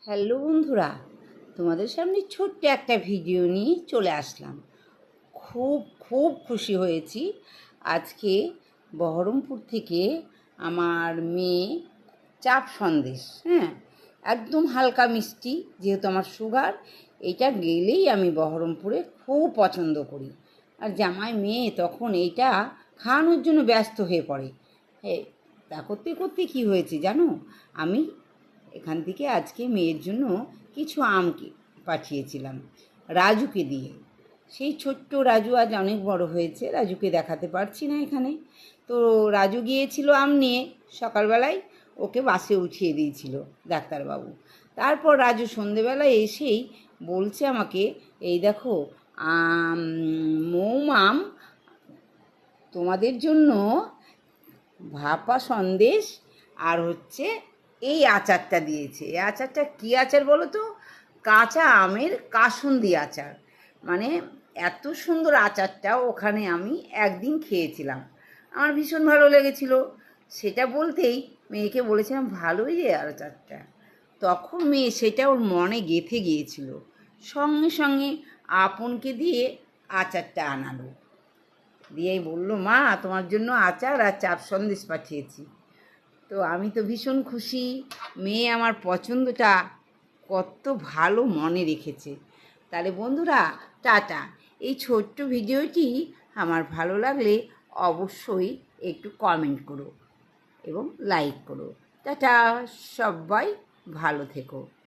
Hello বন্ধুরা, তোমাদের সামনে ছোট্ট একটা ভিডিও নিয়ে চলে আসলাম। খুব খুব খুশি হয়েছি। আজকে বহরমপুর থেকে আমার মেয়ে চাপ সন্দেশ, একদম হালকা মিষ্টি, যেহেতু আমার সুগার, এইটা গেলেই আমি বহরমপুরে খুব পছন্দ করি। আর জামাই মেয়ে তখন এইটা খাওয়ানোর জন্য ব্যস্ত হয়ে পড়ে। হ্যাঁ, তা করতে করতে কী হয়েছে জানো, আমি এখান থেকে আজকে মেয়ের জন্য কিছু পাঠিয়েছিলাম রাজুকে দিয়ে। সেই ছোট্ট রাজু আজ অনেক বড় হয়েছে, রাজুকে দেখাতে পারছি না এখানে। তো রাজু গিয়েছিল আম নিয়ে, সকালবেলায় ওকে বাসে উঠিয়ে দিয়েছিল ডাক্তারবাবু। তারপর রাজু সন্ধেবেলায় এসেই বলছে আমাকে, এই দেখো মৌমাম তোমাদের জন্য ভাপা সন্দেশ আর এই আচারটা দিয়েছে। এই আচারটা কী আচার বলো তো? কাঁচা আমের কাসুন্দি আচার। মানে এত সুন্দর আচারটা ওখানে আমি একদিন খেয়েছিলাম, আমার ভীষণ ভালো লেগেছিল। সেটা বলতেই মেয়েকে বলেছিলাম, ভালোই রে আচারটা। তখন মেয়ে সেটা ওর মনে গেঁথে গিয়েছিল, সঙ্গে সঙ্গে আপনকে দিয়ে আচারটা আনালো, দিয়েই বলল, মা তোমার জন্য আচার আর চাপ সন্দেশ পাঠিয়েছি। তো আমি তো ভীষণ খুশি, মেয়ে আমার পছন্দটা কত ভালো মনে রেখেছে। তাহলে বন্ধুরা, টাটা। এই ছোট্ট ভিডিওটি আমার ভালো লাগলে অবশ্যই একটু কমেন্ট করো এবং লাইক করো। টাটা, সবাই ভালো থেকো।